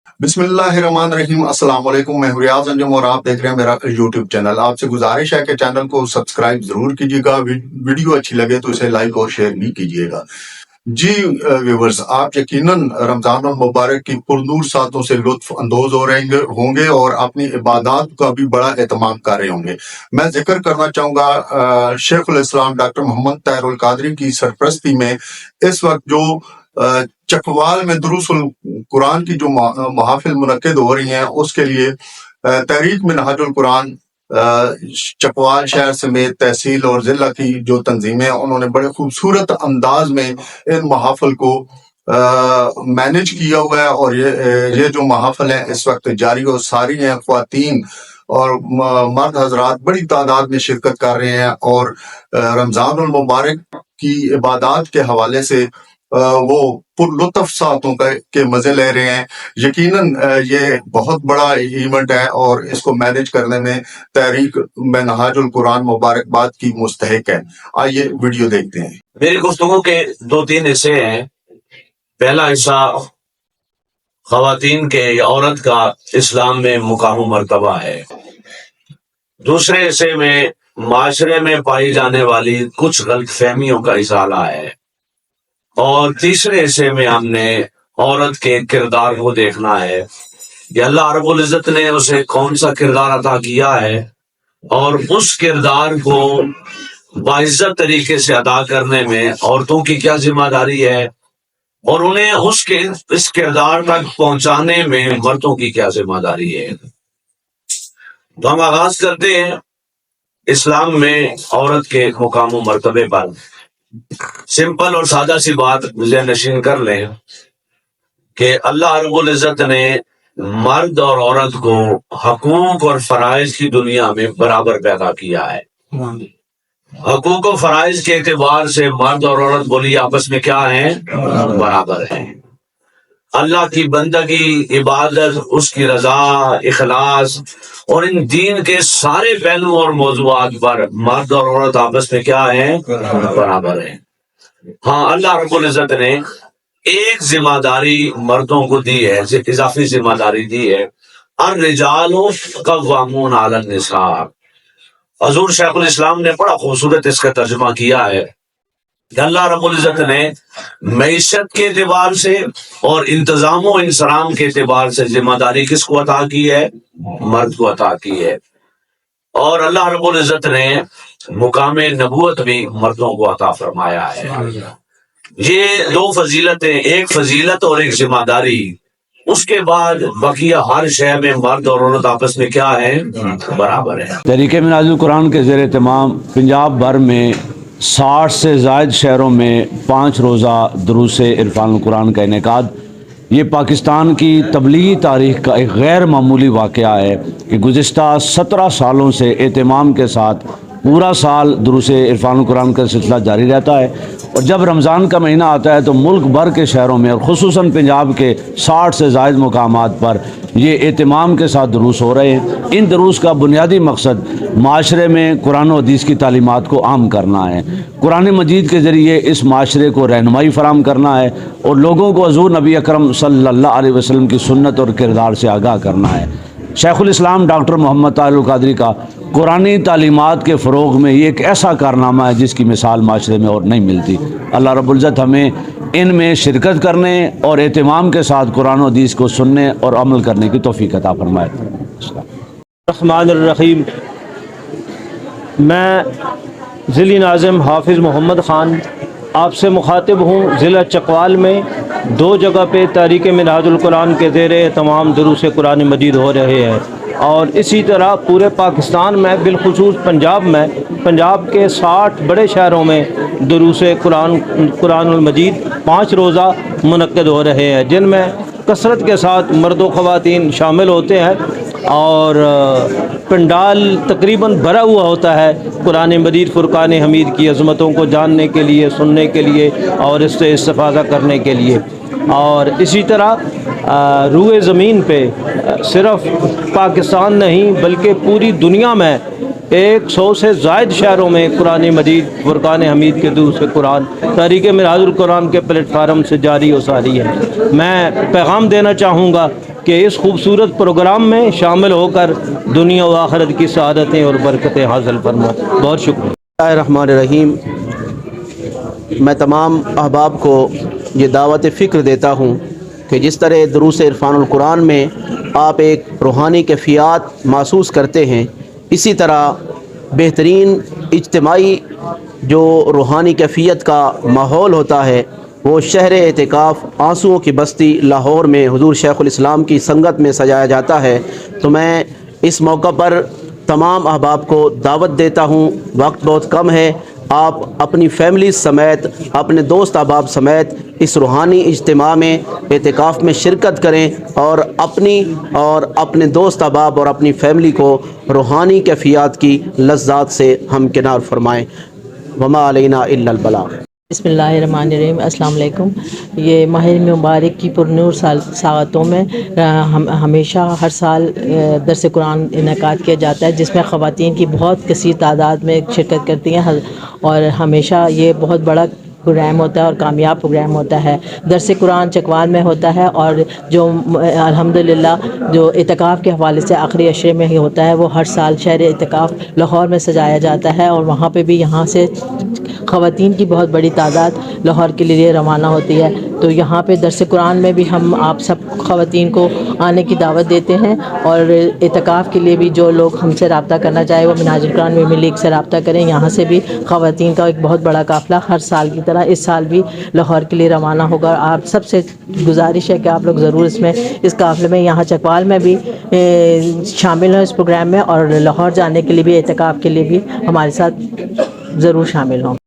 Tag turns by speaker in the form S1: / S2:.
S1: بسم اللہ الرحمن الرحیم۔ السلام علیکم، میں ریاض انجم اور آپ دیکھ رہے ہیں میرا یوٹیوب چینل۔ آپ سے گزارش ہے کہ چینل کو سبسکرائب ضرور کیجیے گا، ویڈیو اچھی لگے تو اسے لائک اور شیئر بھی کیجیے گا۔ جی ویورز، آپ یقیناً رمضان المبارک کی پرنور ساتوں سے لطف اندوز ہوں گے اور اپنی عبادات کا بھی بڑا اہتمام کر رہے ہوں گے۔ میں ذکر کرنا چاہوں گا شیخ الاسلام ڈاکٹر محمد طاہر القادری کی سرپرستی میں اس وقت جو چکوال میں دروس القرآن کی جو محافل منعقد ہو رہی ہیں، اس کے لیے تحریک منہاج القرآن چکوال شہر سمیت تحصیل اور ضلع کی جو تنظیمیں، انہوں نے بڑے خوبصورت انداز میں ان محافل کو مینج کیا ہوا ہے، اور یہ جو محافل ہیں اس وقت جاری و ساری ہیں۔ خواتین اور مرد حضرات بڑی تعداد میں شرکت کر رہے ہیں اور رمضان المبارک کی عبادات کے حوالے سے وہ پر لطف ساعتوں کے مزے لے رہے ہیں۔ یقیناً یہ بہت بڑا ایونٹ ہے اور اس کو مینج کرنے میں تحریک منہاج القرآن مبارکباد کی مستحق ہے۔ آئیے ویڈیو دیکھتے ہیں۔
S2: میری گفتگو کے 2-3 حصے ہیں۔ پہلا حصہ خواتین کے یا عورت کا اسلام میں مقام و مرتبہ ہے۔ دوسرے حصے میں معاشرے میں پائی جانے والی کچھ غلط فہمیوں کا ازالہ ہے، اور تیسرے حصے میں ہم نے عورت کے کردار کو دیکھنا ہے کہ اللہ رب العزت نے اسے کون سا کردار عطا کیا ہے، اور اس کردار کو باعزت طریقے سے ادا کرنے میں عورتوں کی کیا ذمہ داری ہے، اور انہیں اس کردار تک پہنچانے میں مردوں کی کیا ذمہ داری ہے۔ تو ہم آغاز کرتے ہیں اسلام میں عورت کے مقام و مرتبے پر۔ سمپل اور سادہ سی بات ذہن نشین کر لیں کہ اللہ رب العزت نے مرد اور عورت کو حقوق اور فرائض کی دنیا میں برابر پیدا کیا ہے۔ حقوق و فرائض کے اعتبار سے مرد اور عورت بولی آپس میں کیا ہیں؟ برابر ہیں۔ اللہ کی بندگی، عبادت، اس کی رضا، اخلاص اور ان دین کے سارے پہلو اور موضوعات پر مرد اور عورت آپس میں کیا ہیں؟ برابر ہیں۔ ہاں، اللہ رب العزت نے ایک ذمہ داری مردوں کو دی ہے، اضافی ذمہ داری دی ہے، الرجال قوامون علی النساء۔ حضور شیخ الاسلام نے بڑا خوبصورت اس کا ترجمہ کیا ہے کہ اللہ رب العزت نے معیشت کے اعتبار سے اور انتظام و انصرام کے اعتبار سے ذمہ داری کس کو عطا کی ہے؟ مرد کو عطا کی ہے، اور اللہ رب العزت نے مقام نبوت بھی مردوں کو عطا فرمایا ہے۔ یہ دو فضیلتیں، ایک فضیلت اور ایک ذمہ داری، اس کے بعد بقیہ ہر شے میں مرد اور عورت آپس میں کیا ہے؟ برابر ہے۔
S3: تحریک منہاج القرآن کے زیر اہتمام پنجاب بھر میں 60 سے زائد شہروں میں 5 روزہ دروس عرفان القرآن کا انعقاد، یہ پاکستان کی تبلیغی تاریخ کا ایک غیر معمولی واقعہ ہے کہ گزشتہ 17 سالوں سے اہتمام کے ساتھ پورا سال دروس عرفان القرآن کا سلسلہ جاری رہتا ہے، اور جب رمضان کا مہینہ آتا ہے تو ملک بھر کے شہروں میں اور خصوصاً پنجاب کے 60 سے زائد مقامات پر یہ اہتمام کے ساتھ دروس ہو رہے ہیں۔ ان دروس کا بنیادی مقصد معاشرے میں قرآن و حدیث کی تعلیمات کو عام کرنا ہے، قرآن مجید کے ذریعے اس معاشرے کو رہنمائی فراہم کرنا ہے، اور لوگوں کو حضور نبی اکرم صلی اللہ علیہ وسلم کی سنت اور کردار سے آگاہ کرنا ہے۔ شیخ الاسلام ڈاکٹر محمد طاہر القادری کا قرآنی تعلیمات کے فروغ میں یہ ایک ایسا کارنامہ ہے جس کی مثال معاشرے میں اور نہیں ملتی۔ اللہ رب العزت ہمیں ان میں شرکت کرنے اور اہتمام کے ساتھ قرآن و حدیث کو سننے اور عمل کرنے کی توفیق عطا فرمائے۔
S4: الرحمن الرحیم۔ میں ضلعی ناظم حافظ محمد خان آپ سے مخاطب ہوں۔ ضلع چکوال میں 2 جگہ پہ تحریک منہاج القرآن کے زیر اہتمام دروس قرآن مجید ہو رہے ہیں، اور اسی طرح پورے پاکستان میں بالخصوص پنجاب کے 60 بڑے شہروں میں دروس قرآن المجید 5 روزہ منعقد ہو رہے ہیں، جن میں کثرت کے ساتھ مرد و خواتین شامل ہوتے ہیں، اور پنڈال تقریباً بھرا ہوا ہوتا ہے قرآن مجید فرقان حمید کی عظمتوں کو جاننے کے لیے، سننے کے لیے اور اس سے استفادہ کرنے کے لیے۔ اور اسی طرح روئے زمین پہ صرف پاکستان نہیں بلکہ پوری دنیا میں 100 سے زائد شہروں میں قرآن مجید فرقان حمید کے دروس قرآن تحریک منہاج القرآن کے پلیٹ فارم سے جاری و ساری ہے۔ میں پیغام دینا چاہوں گا کہ اس خوبصورت پروگرام میں شامل ہو کر دنیا و آخرت کی سعادتیں اور برکتیں حاصل فرمائیں۔ بہت شکریہ۔
S5: بسم اللہ الرحمن الرحیم۔ میں تمام احباب کو یہ دعوت فکر دیتا ہوں کہ جس طرح دروس عرفان القرآن میں آپ ایک روحانی کیفیات محسوس کرتے ہیں، اسی طرح بہترین اجتماعی جو روحانی کیفیت کا ماحول ہوتا ہے وہ شہر اعتکاف آنسوؤں کی بستی لاہور میں حضور شیخ الاسلام کی سنگت میں سجایا جاتا ہے۔ تو میں اس موقع پر تمام احباب کو دعوت دیتا ہوں، وقت بہت کم ہے، آپ اپنی فیملی سمیت اپنے دوست احباب سمیت اس روحانی اجتماع میں اعتکاف میں شرکت کریں اور اپنے دوست احباب اور اپنی فیملی کو روحانی کیفیات کی لذات سے ہمکنار فرمائیں۔ وما علینا الا البلاغ۔
S6: بسم اللہ الرحمن الرحیم۔ السلام علیکم۔ یہ ماہ مبارک کی پرنور ساعتوں میں ہمیشہ ہر سال درس قرآن انعقاد کیا جاتا ہے، جس میں خواتین کی بہت کثیر تعداد میں شرکت کرتی ہیں، اور ہمیشہ یہ بہت بڑا پروگرام ہوتا ہے اور کامیاب پروگرام ہوتا ہے۔ درس قرآن چکوال میں ہوتا ہے، اور جو الحمدللہ جو اعتکاف کے حوالے سے آخری عشرے میں ہی ہوتا ہے، وہ ہر سال شہر اعتکاف لاہور میں سجایا جاتا ہے، اور وہاں پہ بھی یہاں سے خواتین کی بہت بڑی تعداد لاہور کے لیے روانہ ہوتی ہے۔ تو یہاں پہ درس قرآن میں بھی ہم آپ سب خواتین کو آنے کی دعوت دیتے ہیں، اور اعتکاف کے لیے بھی جو لوگ ہم سے رابطہ کرنا چاہے وہ منہاج القرآن ویمن لیگ سے رابطہ کریں۔ یہاں سے بھی خواتین کا ایک بہت بڑا قافلہ ہر سال کی طرح اس سال بھی لاہور کے لیے روانہ ہوگا۔ آپ سب سے گزارش ہے کہ آپ لوگ ضرور اس قافلے میں یہاں چکوال میں بھی شامل ہوں اس پروگرام میں، اور لاہور جانے کے لیے بھی اعتکاف کے لیے بھی ہمارے ساتھ ضرور شامل ہوں۔